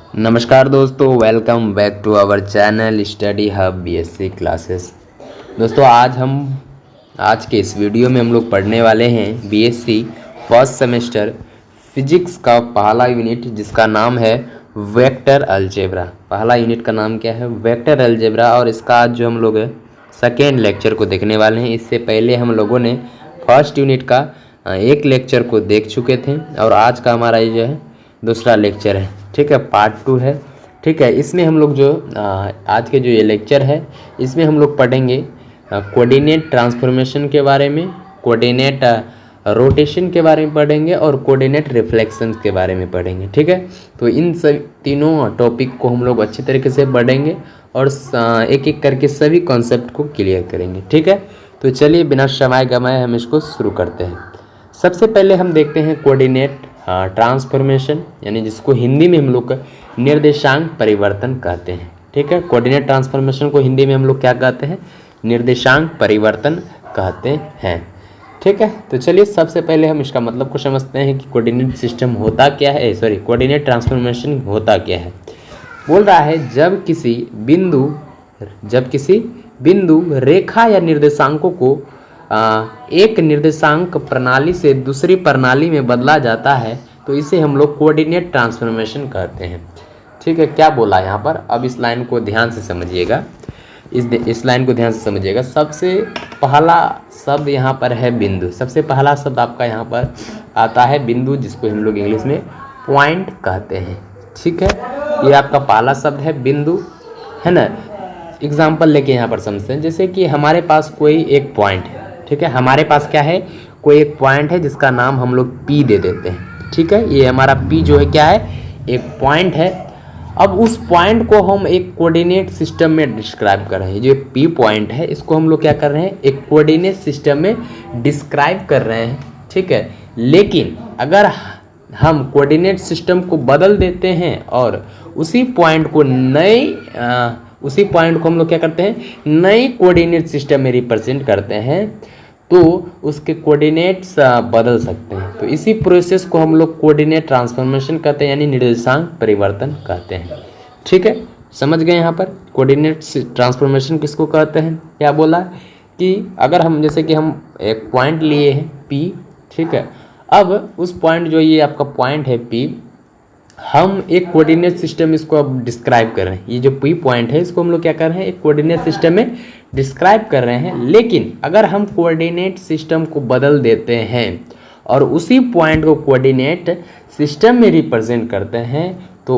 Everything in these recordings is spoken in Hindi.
नमस्कार दोस्तों, welcome back to our channel study hub BSc classes. दोस्तों आज के इस वीडियो में हम लोग पढ़ने वाले हैं बीएससी फर्स्ट सेमेस्टर फिजिक्स का पहला यूनिट, जिसका नाम है वेक्टर अलजेब्रा। पहला यूनिट का नाम क्या है? Vector algebra. और इसका आज जो हम लोग सेकेंड लेक्चर को देखने वाले हैं। इससे पहले हम लोगों ने फर्स्ट यूनिट का एक लेक्चर को देख चुके थे और आज का हमारा ये जो है दूसरा लेक्चर है। ठीक है, पार्ट 2 है। ठीक है, इसमें हम लोग जो आज के जो ये लेक्चर है इसमें हम लोग पढ़ेंगे कोऑर्डिनेट ट्रांसफॉर्मेशन के बारे में, कोऑर्डिनेट रोटेशन के बारे में पढ़ेंगे और कोऑर्डिनेट रिफ्लेक्शन के बारे में पढ़ेंगे। ठीक है, तो इन सभी तीनों टॉपिक को हम लोग अच्छी तरीके से पढ़ेंगे और एक एक करके सभी कॉन्सेप्ट को क्लियर करेंगे। ठीक है, तो चलिए बिना समय गंवाए हम इसको शुरू करते हैं। सबसे पहले हम देखते हैं कोऑर्डिनेट ट्रांसफॉर्मेशन, यानी जिसको हिंदी में हम लोग निर्देशांक परिवर्तन कहते हैं। ठीक है, कोऑर्डिनेट ट्रांसफॉर्मेशन को हिंदी में हम लोग क्या कहते हैं? निर्देशांक परिवर्तन कहते हैं। ठीक है, तो चलिए सबसे पहले हम इसका मतलब को समझते हैं कि कोऑर्डिनेट सिस्टम होता क्या है, कोऑर्डिनेट ट्रांसफॉर्मेशन होता क्या है। बोल रहा है जब किसी बिंदु रेखा या निर्देशांकों को एक निर्देशांक प्रणाली से दूसरी प्रणाली में बदला जाता है तो इसे हम लोग कोऑर्डिनेट ट्रांसफॉर्मेशन कहते हैं। ठीक है, क्या बोला यहाँ पर? अब इस लाइन को ध्यान से समझिएगा, इस लाइन को ध्यान से समझिएगा। सबसे पहला शब्द यहाँ पर है बिंदु। सबसे पहला शब्द आपका यहाँ पर आता है बिंदु, जिसको हम लोग इंग्लिश में पॉइंट कहते हैं। ठीक है, ये आपका पहला शब्द है बिंदु, है ना। एग्जाम्पल लेके यहाँ पर समझते हैं, जैसे कि हमारे पास कोई एक पॉइंट है। ठीक है, हमारे पास क्या है? कोई एक पॉइंट है जिसका नाम हम लोग P दे देते हैं। ठीक है, ये हमारा P जो है क्या है? एक पॉइंट है। अब उस पॉइंट को हम एक कोऑर्डिनेट सिस्टम में डिस्क्राइब कर रहे हैं। जो P पॉइंट है इसको हम लोग क्या कर रहे हैं? एक कोऑर्डिनेट सिस्टम में डिस्क्राइब कर रहे हैं। ठीक है, लेकिन अगर हम कोऑर्डिनेट सिस्टम को बदल देते हैं और उसी पॉइंट को हम लोग क्या करते हैं? नई कोऑर्डिनेट सिस्टम में रिप्रेजेंट करते हैं तो उसके कोऑर्डिनेट्स बदल सकते हैं। तो इसी प्रोसेस को हम लोग कोऑर्डिनेट ट्रांसफॉर्मेशन कहते हैं, यानी निर्देशांक परिवर्तन कहते हैं। ठीक है, समझ गए यहाँ पर कोऑर्डिनेट ट्रांसफॉर्मेशन किसको कहते हैं? क्या बोला कि अगर हम जैसे कि हम एक पॉइंट लिए हैं P, ठीक है, अब उस पॉइंट जो ये आपका पॉइंट है P, हम एक कोऑर्डिनेट सिस्टम इसको अब डिस्क्राइब कर रहे हैं। ये जो P पॉइंट है इसको हम लोग क्या कर रहे हैं? एक कोऑर्डिनेट सिस्टम में डिस्क्राइब कर रहे हैं। लेकिन अगर हम कोऑर्डिनेट सिस्टम को बदल देते हैं और उसी पॉइंट को कोऑर्डिनेट सिस्टम में रिप्रेजेंट करते हैं तो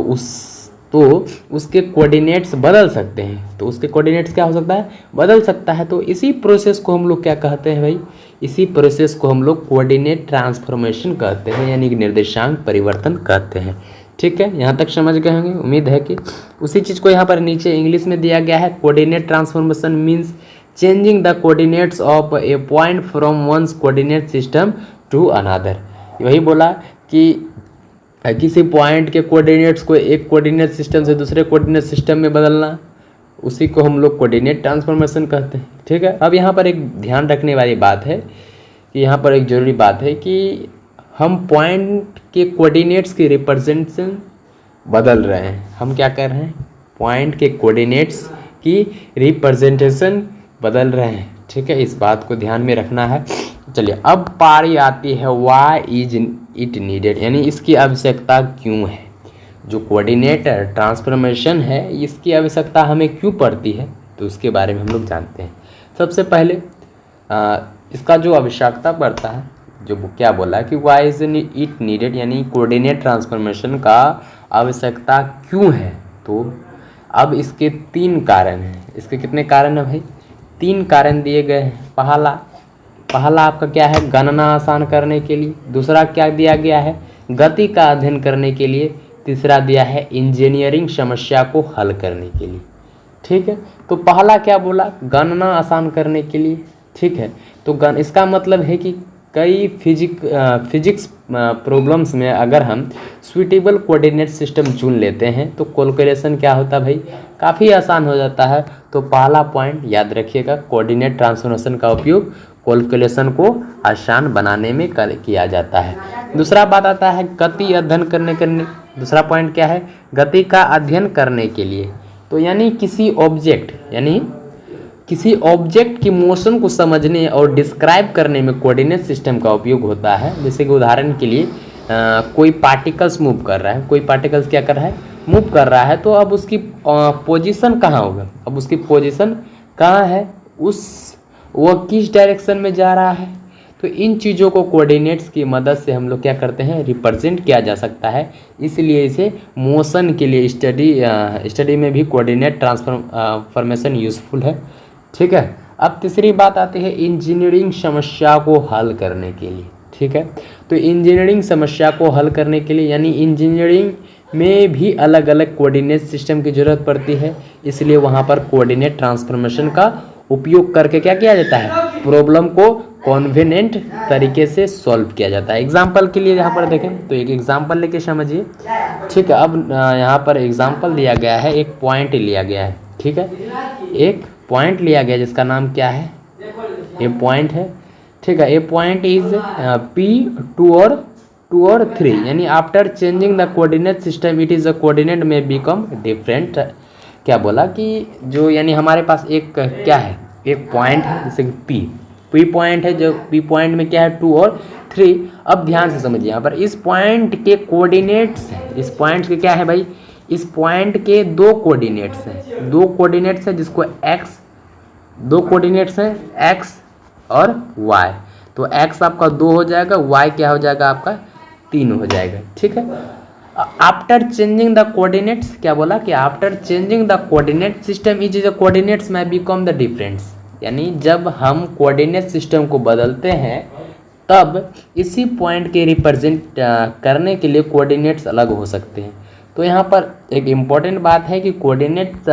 उसके कोऑर्डिनेट्स बदल सकते हैं। तो उसके कोऑर्डिनेट्स क्या हो सकता है? बदल सकता है। तो इसी प्रोसेस को हम लोग क्या कहते हैं भाई? इसी प्रोसेस को हम लोग कोऑर्डिनेट ट्रांसफॉर्मेशन कहते हैं, यानी कि निर्देशांक परिवर्तन कहते हैं। ठीक है, यहाँ तक समझ गए होंगे। उम्मीद है कि उसी चीज़ को यहाँ पर नीचे इंग्लिश में दिया गया है। Coordinate transformation means changing the coordinates of a point from one's coordinate system to another. वही बोला कि किसी पॉइंट के कोऑर्डिनेट्स को एक कोऑर्डिनेट सिस्टम से दूसरे कोऑर्डिनेट सिस्टम में बदलना, उसी को हम लोग कोऑर्डिनेट ट्रांसफॉर्मेशन कहते हैं। ठीक है, अब यहाँ पर एक ध्यान रखने वाली बात है कि यहाँ पर एक ज़रूरी बात है कि हम पॉइंट के कोऑर्डिनेट्स की रिप्रेजेंटेशन बदल रहे हैं। हम क्या कर रहे हैं? पॉइंट के कोऑर्डिनेट्स की रिप्रेजेंटेशन बदल रहे हैं। ठीक है, इस बात को ध्यान में रखना है। चलिए अब पारी आती है व्हाई इज इट नीडेड, यानी इसकी आवश्यकता क्यों है। जो कोऑर्डिनेट ट्रांसफॉर्मेशन है इसकी आवश्यकता हमें क्यों पड़ती है, तो उसके बारे में हम लोग जानते हैं। सबसे पहले इसका जो आवश्यकता पड़ता है, जो क्या बोला है कि व्हाई इज इट नीडेड, यानी कोऑर्डिनेट ट्रांसफॉर्मेशन का आवश्यकता क्यों है। तो अब इसके 3 कारण हैं। इसके कितने कारण हैं भाई? 3 कारण दिए गए हैं। पहला आपका क्या है? गणना आसान करने के लिए। दूसरा क्या दिया गया है? गति का अध्ययन करने के लिए। तीसरा दिया है इंजीनियरिंग समस्या को हल करने के लिए। ठीक है, तो पहला क्या बोला? गणना आसान करने के लिए। ठीक है, तो इसका मतलब है कि कई फिजिक्स प्रॉब्लम्स में अगर हम सुइटेबल कोऑर्डिनेट सिस्टम चुन लेते हैं तो कैलकुलेशन क्या होता है भाई? काफ़ी आसान हो जाता है। तो पहला पॉइंट याद रखिएगा, कोऑर्डिनेट ट्रांसफॉर्मेशन का उपयोग कैलकुलेशन को आसान बनाने में किया जाता है। दूसरा बात आता है गति अध्ययन करने दूसरा पॉइंट क्या है, गति का अध्ययन करने के लिए। तो यानी किसी ऑब्जेक्ट की मोशन को समझने और डिस्क्राइब करने में कोऑर्डिनेट सिस्टम का उपयोग होता है। जैसे कि उदाहरण के लिए कोई पार्टिकल्स मूव कर रहा है, कोई पार्टिकल्स क्या कर रहा है, मूव कर रहा है, तो अब उसकी पोजीशन कहाँ होगा, अब उसकी पोजीशन कहाँ है, वो किस डायरेक्शन में जा रहा है। तो इन चीज़ों को कोऑर्डिनेट्स की मदद से हम लोग क्या करते हैं, रिप्रेजेंट किया जा सकता है। इसलिए इसे मोशन के लिए स्टडी में भी कोऑर्डिनेट ट्रांसफॉर्मेशन यूज़फुल है। ठीक है, अब तीसरी बात आती है इंजीनियरिंग समस्या को हल करने के लिए। ठीक है, तो इंजीनियरिंग समस्या को हल करने के लिए यानी इंजीनियरिंग में भी अलग अलग कोऑर्डिनेट सिस्टम की ज़रूरत पड़ती है। इसलिए वहाँ पर कोऑर्डिनेट ट्रांसफॉर्मेशन का उपयोग करके क्या किया जाता है, प्रॉब्लम को कॉन्वेनेंट तरीके से सॉल्व किया जाता है। एग्जाम्पल के लिए यहाँ पर देखें तो एक एग्जाम्पल लेके समझिए। ठीक है, अब यहाँ पर एग्जाम्पल दिया गया है, एक पॉइंट लिया गया है। ठीक है, एक पॉइंट लिया गया जिसका नाम क्या है, ए पॉइंट है। ठीक है, ए पॉइंट इज P 2 और 3 यानी after changing the coordinate system it is a coordinate में बिकम डिफरेंट। क्या बोला कि जो यानी हमारे पास एक क्या है, एक पॉइंट है जैसे कि P पॉइंट है, जो P पॉइंट में क्या है 2 और 3। अब ध्यान से समझिए, यहाँ पर इस पॉइंट के कोऑर्डिनेट्स हैं, इस पॉइंट के क्या है भाई, इस पॉइंट के दो कोऑर्डिनेट्स हैं, जिसको दो कोऑर्डिनेट्स हैं x और y। तो x आपका 2 हो जाएगा, y क्या हो जाएगा आपका 3 हो जाएगा। ठीक है, आफ्टर चेंजिंग द कोऑर्डिनेट्स, क्या बोला कि after changing the coordinate system is the coordinates में बिकम द डिफरेंस। यानी जब हम कोऑर्डिनेट सिस्टम को बदलते हैं तब इसी पॉइंट के रिप्रेजेंट करने के लिए कोऑर्डिनेट्स अलग हो सकते हैं। तो यहाँ पर एक इम्पॉर्टेंट बात है कि कोऑर्डिनेट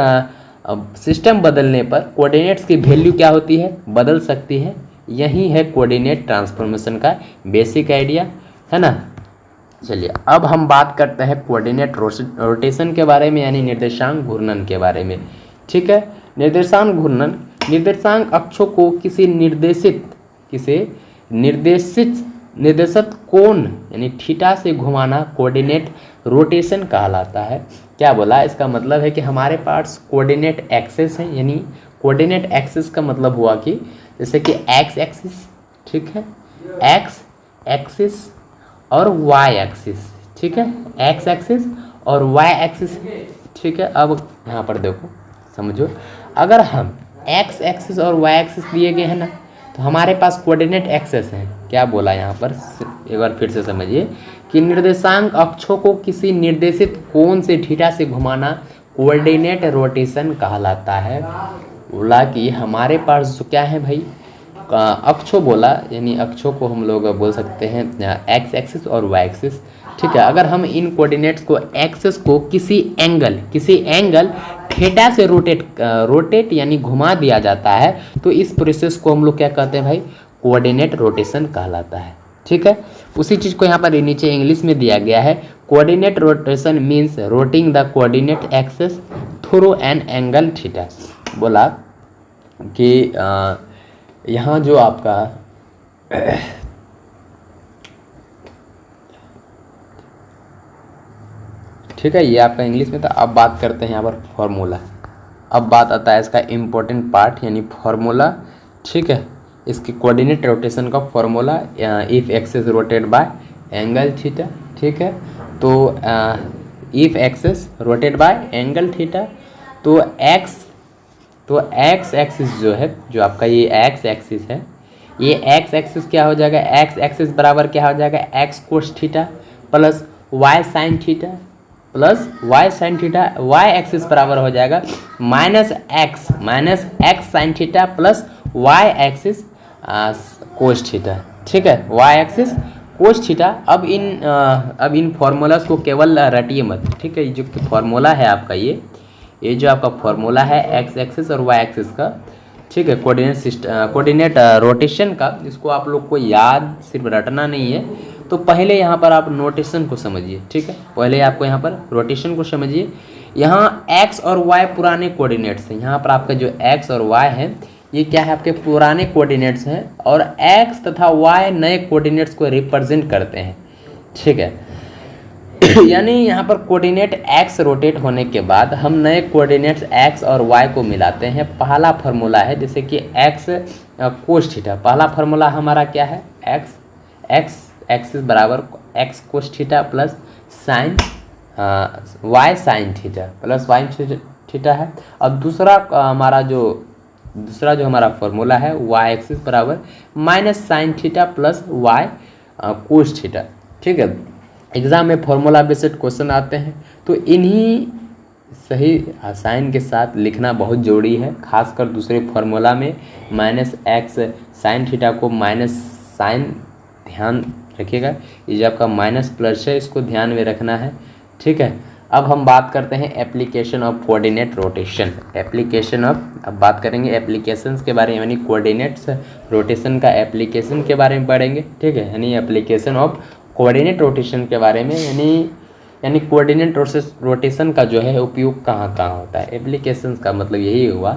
सिस्टम बदलने पर कोऑर्डिनेट्स की वैल्यू क्या होती है, बदल सकती है। यही है कोऑर्डिनेट ट्रांसफॉर्मेशन का बेसिक आइडिया, है ना। चलिए अब हम बात करते हैं कोऑर्डिनेट रोटेशन के बारे में, यानी निर्देशांक घूर्णन के बारे में। ठीक है, निर्देशांक घूर्णन, निर्देशांक अक्षों को किसी निर्देशित कोण यानी थीटा से घुमाना कोऑर्डिनेट रोटेशन कहलाता है। क्या बोला, इसका मतलब है कि हमारे पास कोऑर्डिनेट एक्सिस है, यानी कोऑर्डिनेट एक्सिस का मतलब हुआ कि जैसे कि एक्स एक्सिस, ठीक है, एक्स एक्सिस और वाई एक्सिस। ठीक है, एक्स एक्सिस और वाई एक्सिस। ठीक है, अब यहाँ पर देखो समझो, अगर हम एक्स एक्सिस और वाई एक्सिस दिए गए हैं ना, तो हमारे पास कोऑर्डिनेट एक्सिस है। क्या बोला यहाँ पर, एक बार फिर से समझिए कि निर्देशांक अक्षों को किसी निर्देशित कोण से थीटा से घुमाना कोऑर्डिनेट रोटेशन कहलाता है। बोला कि हमारे पास जो क्या है भाई, अक्षों बोला, यानी अक्षों को हम लोग बोल सकते हैं एक्स एक्सिस और वाई एक्सिस। ठीक है, अगर हम इन कोऑर्डिनेट्स को एक्सिस को किसी एंगल थीटा से रोटेट यानी घुमा दिया जाता है, तो इस प्रोसेस को हम लोग क्या कहते हैं भाई, कोऑर्डिनेट रोटेशन कहलाता है। ठीक है, उसी चीज़ को यहाँ पर नीचे इंग्लिश में दिया गया है, coordinate rotation means rotating the coordinate axis through an angle theta. बोला कि यहाँ जो आपका ठीक है, ये आपका इंग्लिश में था। अब बात करते हैं यहाँ पर फॉर्मूला। अब बात आता है इसका इम्पोर्टेंट पार्ट यानी फॉर्मूला। ठीक है, इसकी कोऑर्डिनेट रोटेशन का formula, if axis rotate bye angle theta. ठीक है, तो if axis rotate bye angle theta, तो एक्स एक्सिस जो है, जो आपका ये एक्स एक्सिस है, ये एक्स एक्सिस क्या हो जाएगा, एक्स एक्सिस बराबर क्या हो जाएगा, x cos theta plus y sine theta plus y sine theta. Y axis बराबर हो जाएगा minus x sine theta plus y axis cos theta. ठीक है, वाई एक्सिस कोस थीटा। अब इन फॉर्मूलाज को केवल रटिए मत। ठीक है, जो फॉर्मूला है आपका ये जो आपका फॉर्मूला है एक्स एक्सिस और वाई एक्सिस का, ठीक है, कोऑर्डिनेट रोटेशन का, इसको आप लोग को याद सिर्फ रटना नहीं है। तो पहले यहाँ पर आप नोटेशन को समझिए। ठीक है, पहले आपको यहाँ पर रोटेशन को समझिए। यहाँ एक्स और वाई पुराने कोऑर्डिनेट्स हैं। यहाँ पर आपका जो एक्स और वाई है ये क्या है, आपके पुराने कोऑर्डिनेट्स हैं, और एक्स तथा वाई नए कोऑर्डिनेट्स को रिप्रेजेंट करते हैं। ठीक है। यानी यहाँ पर कोऑर्डिनेट एक्स रोटेट होने के बाद हम नए कोऑर्डिनेट्स एक्स और वाई को मिलाते हैं। पहला फार्मूला है जैसे कि एक्स कोस थीटा, पहला फार्मूला हमारा क्या है, एक्स एक्सिस बराबर x cos theta plus sine y sine theta plus y theta है। अब दूसरा जो हमारा फार्मूला है वाई एक्सिस बराबर minus sine theta plus y cos theta. ठीक है, एग्जाम में फार्मूला बेस्ड क्वेश्चन आते हैं तो इन्हीं सही साइन के साथ लिखना बहुत जरूरी है, खासकर दूसरे फार्मूला में माइनस एक्स साइन थीटा को माइनस साइन, ध्यान रखिएगा ये जो आपका माइनस प्लस है इसको ध्यान में रखना है। ठीक है, अब हम बात करते हैं एप्लीकेशन ऑफ कोऑर्डिनेट रोटेशन। अब बात करेंगे एप्लीकेशंस के बारे में, यानी कोऑर्डिनेट्स रोटेशन का एप्लीकेशन के बारे में पढ़ेंगे। ठीक है, यानी एप्लीकेशन ऑफ कोऑर्डिनेट रोटेशन के बारे में, यानी कोऑर्डिनेट रोटेशन का जो है उपयोग कहाँ कहाँ होता है। एप्लीकेशंस का मतलब यही हुआ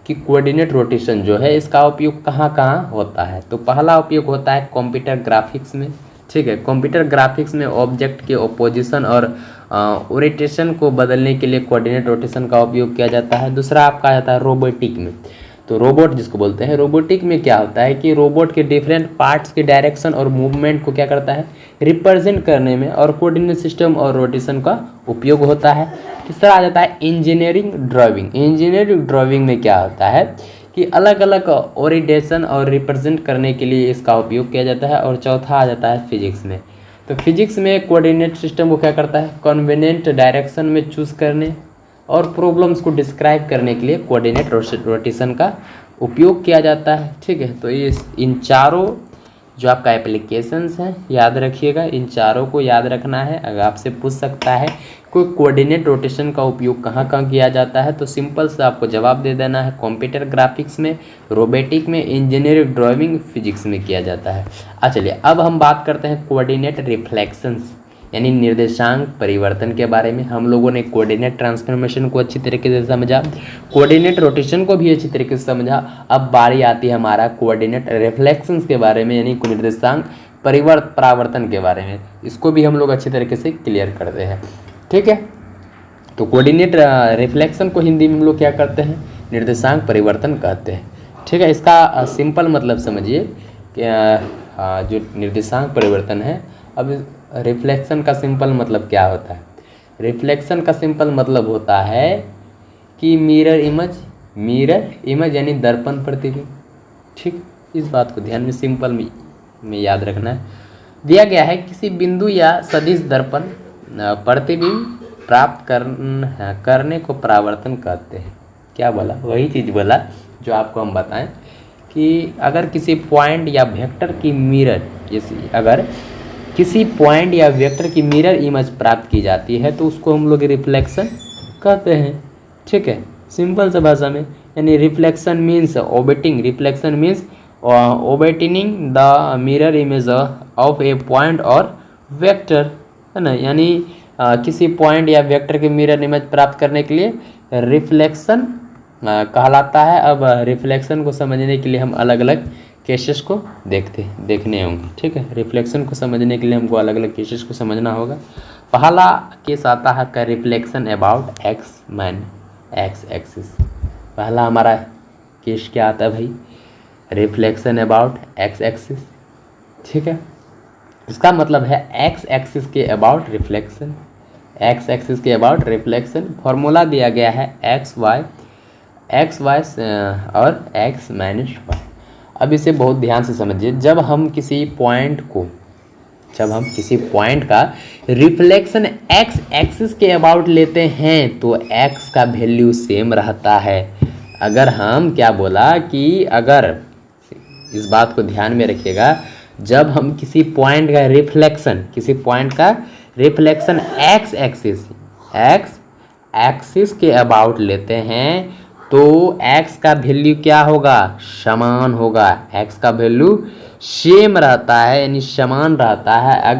कि कोऑर्डिनेट रोटेशन जो है इसका उपयोग कहाँ कहाँ होता है। तो पहला उपयोग होता है कंप्यूटर ग्राफिक्स में। ठीक है, कंप्यूटर ग्राफिक्स में ऑब्जेक्ट के ऑपोजिशन और ओरिएंटेशन को बदलने के लिए कोऑर्डिनेट रोटेशन का उपयोग किया जाता है। दूसरा आपका आता है रोबोटिक में। तो रोबोट जिसको बोलते हैं, रोबोटिक में क्या होता है कि रोबोट के डिफरेंट पार्ट्स के डायरेक्शन और मूवमेंट को क्या करता है, रिप्रेजेंट करने में और कोऑर्डिनेट सिस्टम और रोटेशन का उपयोग होता है। तीसरा आ जाता है इंजीनियरिंग ड्राइविंग। इंजीनियरिंग ड्राइविंग में क्या होता है कि अलग अलग ओरिएंटेशन और रिप्रेजेंट करने के लिए इसका उपयोग किया जाता है। और चौथा आ जाता है फिजिक्स में। तो फिजिक्स में कोऑर्डिनेट सिस्टम को क्या करता है, कन्वीनिएंट डायरेक्शन में चूज करने और प्रॉब्लम्स को डिस्क्राइब करने के लिए कोऑर्डिनेट रोटेशन का उपयोग किया जाता है। ठीक है, तो ये इन चारों जो आपका एप्लीकेशंस हैं याद रखिएगा, इन चारों को याद रखना है। अगर आपसे पूछ सकता है कोई कोऑर्डिनेट रोटेशन का उपयोग कहाँ कहाँ किया जाता है तो सिंपल से आपको जवाब दे देना है, कंप्यूटर ग्राफिक्स में, रोबोटिक में, इंजीनियरिंग ड्राइविंग, फिजिक्स में किया जाता है। चलिए अब हम बात करते हैं कोऑर्डिनेट रिफ्लेक्शंस यानी निर्देशांक परिवर्तन के बारे में। हम लोगों ने कोऑर्डिनेट ट्रांसफॉर्मेशन को अच्छी तरीके से समझा, कोऑर्डिनेट रोटेशन को भी अच्छी तरीके से समझा। अब बारी आती है हमारा कोऑर्डिनेट रिफ्लेक्शंस के बारे में, यानी निर्देशांक परावर्तन के बारे में। इसको भी हम लोग अच्छी तरीके से क्लियर करते हैं। ठीक है, तो कोऑर्डिनेट रिफ्लेक्शन को हिंदी में हम लोग क्या करते हैं, निर्देशांक परिवर्तन कहते हैं। ठीक है, इसका सिंपल मतलब समझिए कि जो निर्देशांक परिवर्तन है, अब रिफ्लेक्शन का सिंपल मतलब क्या होता है। रिफ्लेक्शन का सिंपल मतलब होता है कि मिरर इमेज यानी दर्पण प्रतिबिंब। ठीक, इस बात को ध्यान में सिंपल में याद रखना है। दिया गया है किसी बिंदु या सदिश दर्पण प्रतिबिंब प्राप्त करने को परावर्तन कहते हैं। क्या बोला, वही चीज़ बोला जो आपको हम बताएं कि अगर किसी पॉइंट या वेक्टर की मिरर, जैसे अगर किसी पॉइंट या वेक्टर की मिरर इमेज प्राप्त की जाती है तो उसको हम लोग रिफ्लेक्शन कहते हैं। ठीक है, सिंपल से भाषा में, यानी reflection means obtaining the mirror image of a point और वेक्टर, है ना। यानी किसी पॉइंट या वेक्टर की मिरर इमेज प्राप्त करने के लिए रिफ्लेक्शन कहलाता है। अब रिफ्लेक्शन को समझने के लिए हम अलग अलग केसेस को देखने होंगे। ठीक है, रिफ्लेक्शन को समझने के लिए हमको अलग अलग केसेस को समझना होगा। पहला केस आता है का रिफ्लेक्शन अबाउट एक्स एक्सिस। पहला हमारा केस क्या आता है भाई, रिफ्लेक्शन अबाउट एक्स एक्सिस। ठीक है, इसका मतलब है एक्स एक्सिस के अबाउट रिफ्लेक्शन, एक्स एक्सिस के अबाउट रिफ्लेक्शन। फॉर्मूला दिया गया है एक्स वाई और एक्स माइनस वाई। अब इसे बहुत ध्यान से समझिए, जब हम किसी पॉइंट का रिफ्लेक्शन एक्स एक्सिस के अबाउट लेते हैं तो एक्स का वैल्यू सेम रहता है। अगर हम क्या बोला कि अगर, इस बात को ध्यान में रखिएगा, जब हम किसी पॉइंट का रिफ्लेक्शन एक्स एक्सिस के अबाउट लेते हैं तो x का वैल्यू क्या होगा, समान होगा। x का वैल्यू सेम रहता है यानी समान रहता है।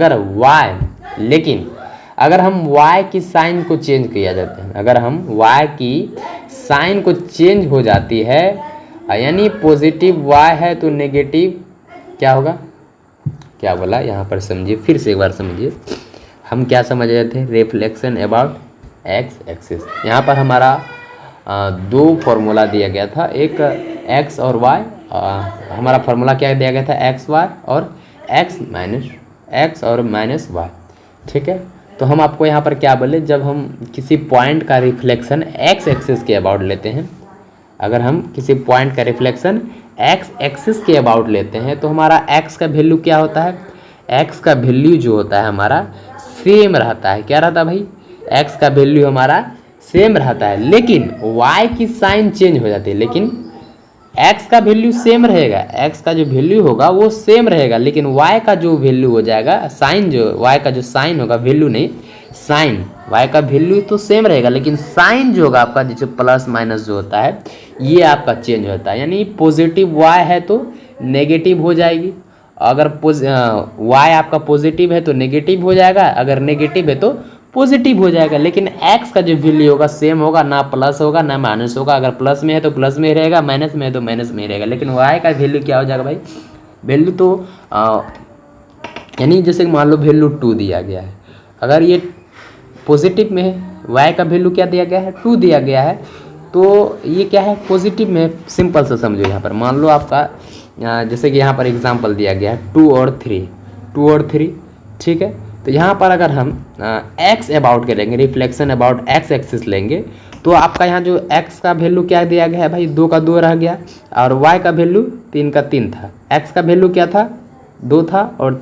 लेकिन अगर हम y की साइन को चेंज किया जाता है, अगर हम y की साइन को चेंज हो जाती है, यानी पॉजिटिव y है तो नेगेटिव क्या होगा, क्या बोला यहाँ पर समझिए, फिर से एक बार समझिए। हम क्या समझ रहे थे, रिफ्लेक्शन अबाउट एक्स एक्सिस। यहाँ पर हमारा दो फॉर्मूला दिया गया था, एक एक्स और वाई। हमारा फार्मूला क्या दिया गया था, एक्स वाई और एक्स और माइनस वाई। ठीक है, तो हम आपको यहाँ पर क्या बोले, जब हम किसी पॉइंट का रिफ्लेक्शन एक्स एक्सिस के अबाउट लेते हैं, अगर हम किसी पॉइंट का रिफ्लेक्शन एक्स एक्सिस के अबाउट लेते हैं तो हमारा एक्स का वैल्यू क्या होता है, एक्स का वैल्यू जो होता है हमारा सेम रहता है। क्या रहता है भाई, एक्स का वैल्यू हमारा सेम रहता है, लेकिन वाई की साइन चेंज हो जाती है। लेकिन एक्स का वैल्यू सेम रहेगा, एक्स का जो वैल्यू होगा वो सेम रहेगा, लेकिन वाई का जो वैल्यू हो जाएगा, साइन जो वाई का जो साइन होगा, वैल्यू नहीं साइन, वाई का वैल्यू तो सेम रहेगा, लेकिन साइन जो होगा आपका, जैसे प्लस माइनस जो होता है, ये आपका चेंज होता है। यानी पॉजिटिव वाई है तो नेगेटिव हो जाएगी, अगर वाई आपका पॉजिटिव है तो नेगेटिव हो जाएगा, अगर नेगेटिव है तो पॉजिटिव हो जाएगा। लेकिन एक्स का जो वैल्यू होगा सेम होगा, ना प्लस होगा ना माइनस होगा। अगर प्लस में है तो प्लस में रहेगा, माइनस में है तो माइनस में रहेगा। लेकिन वाई का वैल्यू क्या हो जाएगा भाई, वैल्यू तो यानी जैसे मान लो वैल्यू 2 दिया गया है, अगर ये पॉजिटिव में है, वाई का वैल्यू क्या दिया गया है, 2 दिया गया है, तो ये क्या है, पॉजिटिव में। सिंपल से समझो, यहाँ पर मान लो आपका जैसे कि यहाँ पर एग्जांपल दिया गया है 2 और 3, ठीक है। तो यहाँ पर अगर हम एक्स अबाउट करेंगे, रिफ्लेक्शन अबाउट एक्स एक्सिस लेंगे, तो आपका यहाँ जो एक्स का वैल्यू क्या दिया गया है भाई, 2 का 2 रह गया, और वाई का वैल्यू 3 का 3 था। एक्स का वैल्यू क्या था, 2 था, और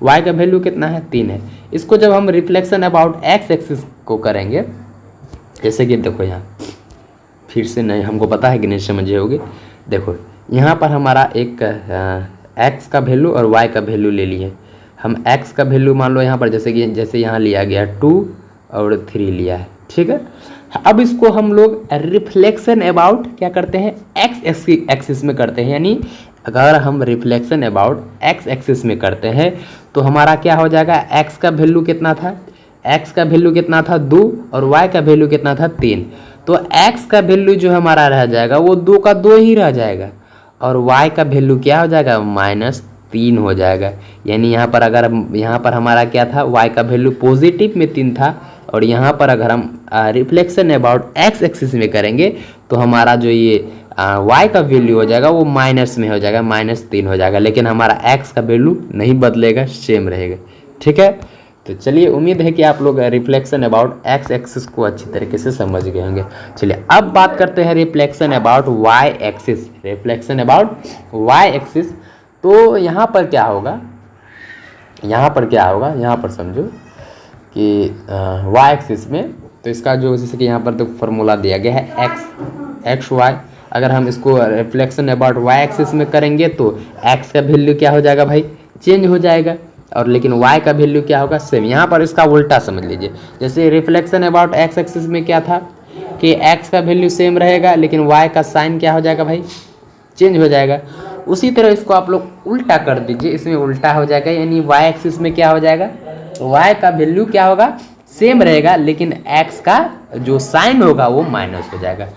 वाई का वैल्यू कितना है, 3 है। इसको जब हम रिफ्लेक्शन अबाउट एक्स एक्सिस को करेंगे, जैसे कि देखो यहाँ फिर से नहीं, हमको पता है कि नहीं समझे होगे। देखो यहाँ पर हमारा एक एक्स का वैल्यू और वाई का वैल्यू ले लिए। हम एक्स का वैल्यू मान लो यहाँ पर जैसे यहाँ लिया गया 2 और 3 लिया है, ठीक है। अब इसको हम लोग रिफ्लेक्शन अबाउट क्या करते हैं, एक्स एक्सिस में करते हैं। यानी अगर हम रिफ्लेक्शन अबाउट एक्स एक्सिस में करते हैं तो हमारा क्या हो जाएगा, एक्स का वैल्यू कितना था, एक्स का वैल्यू कितना था 2, और वाई का वैल्यू कितना था 3। तो एक्स का वैल्यू जो हमारा रह जाएगा वो 2 का 2 ही रह जाएगा, और वाई का वैल्यू क्या हो जाएगा, -3 हो जाएगा। यानी यहाँ पर अगर यहाँ पर हमारा क्या था, वाई का वैल्यू पॉजिटिव में 3 था, और यहाँ पर अगर हम रिफ्लेक्शन अबाउट एक्स एक्सिस में करेंगे तो हमारा जो ये वाई का वैल्यू हो जाएगा वो माइनस में हो जाएगा, -3 हो जाएगा। लेकिन हमारा एक्स का वैल्यू नहीं बदलेगा, सेम रहेगा, ठीक है। तो चलिए, उम्मीद है कि आप लोग रिफ्लेक्शन अबाउट एक्स एक्सिस को अच्छी तरीके से समझ गए होंगे। चलिए अब बात करते हैं reflection about y axis. Reflection about y axis, तो यहाँ पर क्या होगा, यहाँ पर समझो कि वाई एक्सिस में, तो इसका जो जैसे कि यहाँ पर तो फार्मूला दिया गया है एक्स वाई। अगर हम इसको रिफ्लेक्शन अबाउट वाई एक्सिस में करेंगे तो एक्स का वैल्यू क्या हो जाएगा भाई, चेंज हो जाएगा, और लेकिन y का वैल्यू क्या होगा, सेम। यहाँ पर इसका उल्टा समझ लीजिए, जैसे रिफ्लेक्शन अबाउट एक्स एक्सिस में क्या था कि x का वैल्यू सेम रहेगा, लेकिन y का साइन क्या हो जाएगा भाई, चेंज हो जाएगा। उसी तरह इसको आप लोग उल्टा कर दीजिए, इसमें उल्टा हो जाएगा। यानी y एक्सिस में क्या हो जाएगा, y का वैल्यू क्या होगा, सेम रहेगा, लेकिन x का जो साइन होगा वो माइनस हो जाएगा।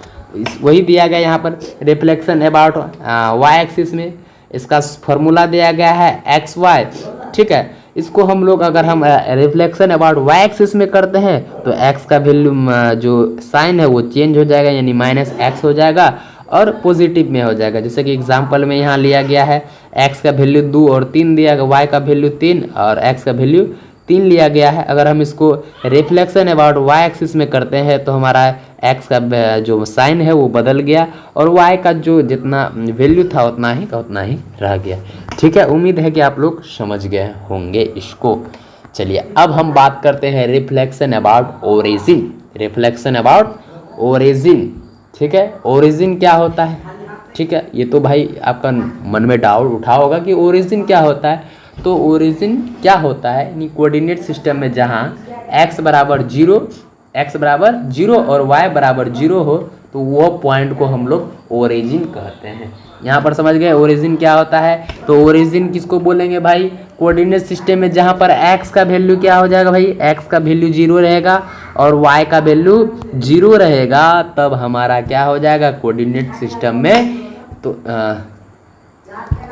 वही दिया गया यहाँ पर रिफ्लेक्शन अबाउट y एक्सिस में, इसका फॉर्मूला दिया गया है एक्स वाई, ठीक है। इसको हम लोग अगर हम रिफ्लेक्शन अबाउट वाई एक्सिस में करते हैं तो एक्स का वैल्यू जो साइन है वो चेंज हो जाएगा, यानी -x हो जाएगा, और पॉजिटिव में हो जाएगा। जैसे कि एग्जांपल में यहाँ लिया गया है, एक्स का वैल्यू 2 और 3 दिया गया, वाई का वैल्यू 3 और एक्स का वैल्यू 3 लिया गया है। अगर हम इसको रिफ्लेक्शन अबाउट वाई एक्सिस में करते हैं तो हमारा एक्स का जो साइन है वो बदल गया, और वाई का जो जितना वैल्यू था उतना ही रह गया, ठीक है। उम्मीद है कि आप लोग समझ गए होंगे इसको। चलिए अब हम बात करते हैं reflection about origin. Reflection about origin, ठीक है। ओरिजिन क्या होता है, ठीक है। ये तो भाई आपका मन में डाउट उठा होगा कि ओरिजिन क्या होता है। तो ओरिजिन क्या होता है, यानी कोऑर्डिनेट सिस्टम में जहाँ x बराबर 0 और y बराबर 0 हो तो वो पॉइंट को हम लोग ओरिजिन कहते हैं। यहाँ पर समझ गए ओरिजिन क्या होता है। तो ओरिजिन किसको बोलेंगे भाई, कोऑर्डिनेट सिस्टम में जहाँ पर x का वैल्यू क्या हो जाएगा भाई, x का वैल्यू 0 रहेगा और y का वैल्यू 0 रहेगा, तब हमारा क्या हो जाएगा कोऑर्डिनेट सिस्टम में। तो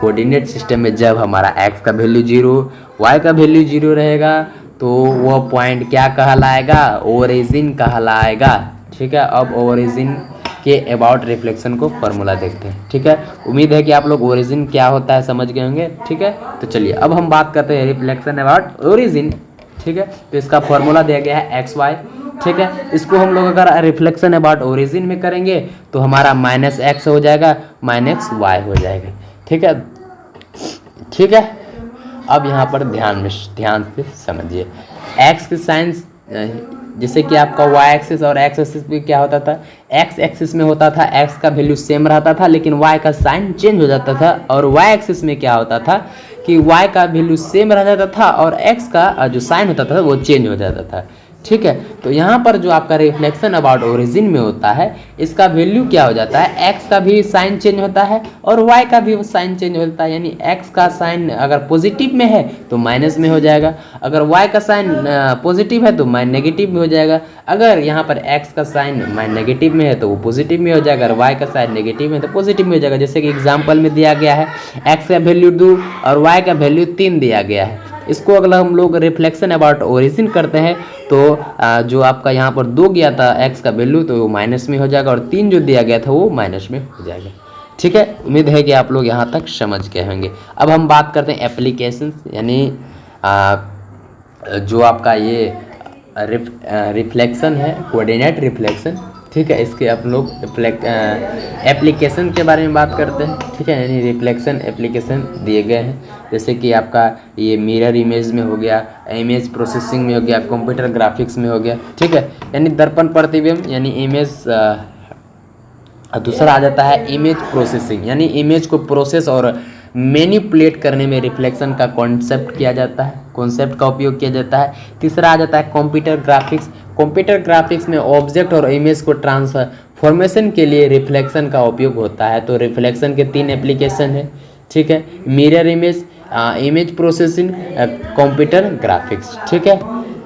कोऑर्डिनेट सिस्टम में जब हमारा x का वैल्यू 0 y का वैल्यू 0 रहेगा तो वह पॉइंट क्या कहलाएगा, ओरिजिन कहलाएगा। ठीक है, अब ओरिजिन के अबाउट रिफ्लेक्शन को फॉर्मूला देखते हैं। ठीक है, उम्मीद है कि आप लोग ओरिजिन क्या होता है समझ गए होंगे। ठीक है, तो चलिए अब हम बात करते हैं रिफ्लेक्शन अबाउट ओरिजिन। ठीक है, तो इसका फॉर्मूला दिया गया है एक्स वाई। ठीक है, इसको हम लोग अगर रिफ्लेक्शन अबाउट ओरिजिन में करेंगे तो हमारा -x हो जाएगा, -y हो जाएगा। ठीक है, ठीक है, अब यहाँ पर ध्यान से समझिए। x की साइन जैसे कि आपका y एक्सिस और x एक्सिस पे क्या होता था, x एक्सिस में होता था x का वैल्यू सेम रहता था लेकिन y का साइन चेंज हो जाता था, और y एक्सिस में क्या होता था कि y का वैल्यू सेम रह जाता था और x का जो साइन होता था वो चेंज हो जाता था। ठीक है, तो यहाँ पर जो आपका रिफ्लेक्शन अबाउट ओरिजिन में होता है इसका वैल्यू क्या हो जाता है, x का भी साइन चेंज होता है और y का भी साइन चेंज होता है। यानी x का साइन अगर पॉजिटिव में है तो माइनस में हो जाएगा, अगर y का साइन पॉजिटिव है तो नेगेटिव में हो जाएगा। अगर यहाँ पर x का साइन नेगेटिव में है तो वो पॉजिटिव में हो जाएगा, अगर y का साइन नेगेटिव में है तो पॉजिटिव में हो जाएगा। जैसे कि एग्जाम्पल में दिया गया है x का वैल्यू 2 और y का वैल्यू 3 दिया गया है। इसको अगर हम लोग रिफ्लेक्शन अबाउट ओरिजिन करते हैं तो जो आपका यहाँ पर 2 गया था x का वैल्यू तो वो माइनस में हो जाएगा और 3 जो दिया गया था वो माइनस में हो जाएगा। ठीक है, उम्मीद है कि आप लोग यहाँ तक समझ गए होंगे। अब हम बात करते हैं एप्लीकेशंस, यानी जो आपका ये रिफ्लेक्शन है, कोऑर्डिनेट रिफ्लेक्शन। ठीक है, इसके आप लोग एप्लीकेशन के बारे में बात करते हैं। ठीक है, यानी रिफ्लेक्शन एप्लीकेशन दिए गए हैं, जैसे कि आपका ये मिरर इमेज में हो गया, इमेज प्रोसेसिंग में हो गया, कंप्यूटर ग्राफिक्स में हो गया। ठीक है, यानी दर्पण प्रतिबिंब यानी इमेज। दूसरा आ जाता है इमेज प्रोसेसिंग, यानी इमेज को प्रोसेस और मैनिपुलेट करने में रिफ्लेक्शन का कॉन्सेप्ट का उपयोग किया जाता है। तीसरा आ जाता है कंप्यूटर ग्राफिक्स। कंप्यूटर ग्राफिक्स में ऑब्जेक्ट और इमेज को ट्रांसफॉर्मेशन के लिए रिफ्लेक्शन का उपयोग होता है। तो रिफ्लेक्शन के 3 एप्लीकेशन है। ठीक है, mirror image, image processing, computer graphics. ठीक है,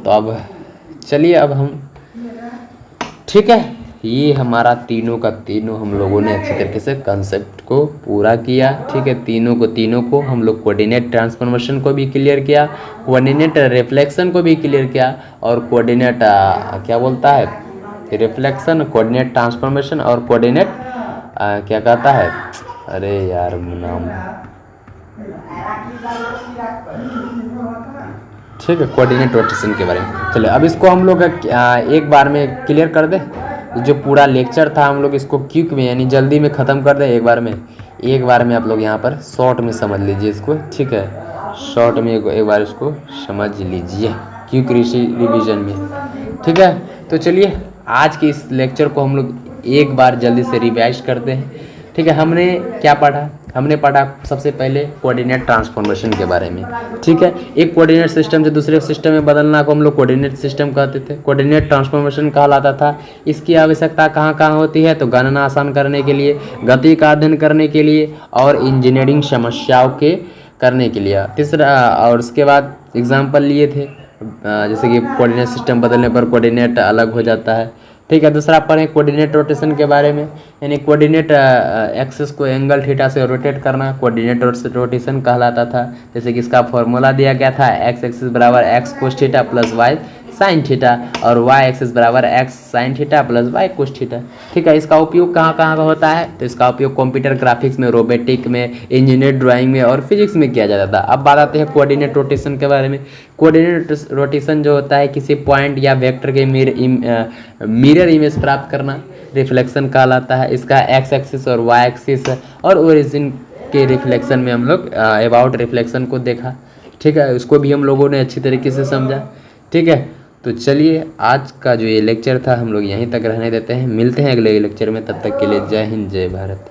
तो अब चलिए अब हम, ठीक है, ये हमारा तीनों का तीनों हम लोगों ने अच्छी तरीके से कंसेप्ट को पूरा किया। ठीक है, तीनों को हम लोग कोऑर्डिनेट ट्रांसफॉर्मेशन को भी क्लियर किया, कोऑर्डिनेट रिफ्लेक्शन को भी क्लियर किया, और कोऑर्डिनेट क्या बोलता है, रिफ्लेक्शन, कोऑर्डिनेट ट्रांसफॉर्मेशन और कोऑर्डिनेट क्या कहता है, अरे यार नाम, ठीक है, कोऑर्डिनेट रोटेशन के बारे में। चलिए अब इसको हम लोग एक बार में क्लियर कर दें। जो पूरा लेक्चर था हम लोग इसको क्विक में यानी जल्दी में ख़त्म कर दें एक बार में आप लोग यहाँ पर शॉर्ट में समझ लीजिए इसको। ठीक है, शॉर्ट में एक बार इसको समझ लीजिए क्विक रिवीजन में। ठीक है, तो चलिए आज के इस लेक्चर को हम लोग एक बार जल्दी से रिवाइज करते हैं। ठीक है, हमने क्या पढ़ा, हमने पढ़ा सबसे पहले कोऑर्डिनेट ट्रांसफॉर्मेशन के बारे में। ठीक है, एक कोऑर्डिनेट सिस्टम से दूसरे सिस्टम में बदलना को हम लोग कोऑर्डिनेट सिस्टम कहते थे, कोऑर्डिनेट ट्रांसफॉर्मेशन कहलाता था। इसकी आवश्यकता कहाँ कहाँ होती है, तो गणना आसान करने के लिए, गति का अध्ययन करने के लिए और इंजीनियरिंग समस्याओं के करने के लिए। तीसरा, और उसके बाद एग्जाम्पल लिए थे जैसे कि कोऑर्डिनेट सिस्टम बदलने पर कोऑर्डिनेट अलग हो जाता है। ठीक है, दूसरा पढ़ें कोऑर्डिनेट रोटेशन के बारे में, यानी कोऑर्डिनेट एक्सिस को एंगल थीटा से रोटेट करना कोऑर्डिनेट रोटेशन कहलाता था। जैसे कि इसका फॉर्मूला दिया गया था एक्स एक्सिस बराबर x cos theta plus y sine theta और वाई एक्सिस बराबर x sine theta plus y cos theta. ठीक है, इसका उपयोग कहाँ कहाँ का होता है, तो इसका उपयोग कंप्यूटर ग्राफिक्स में, रोबोटिक में, इंजीनियर ड्राइंग में और फिजिक्स में किया जाता था। अब बात आते हैं कोऑर्डिनेट रोटेशन के बारे में। कोऑर्डिनेट रोटेशन जो होता है किसी पॉइंट या वेक्टर के मिरर इमेज प्राप्त करना रिफ्लेक्शन कहलाता है। इसका एक्स एक्सिस और वाई एक्सिस और ओरिजिन के रिफ्लेक्शन में हम लोग अबाउट रिफ्लेक्शन को देखा। ठीक है, उसको भी हम लोगों ने अच्छी तरीके से समझा। ठीक है, तो चलिए आज का जो ये लेक्चर था हम लोग यहीं तक रहने देते हैं, मिलते हैं अगले लेक्चर में, तब तक के लिए जय हिंद जय भारत।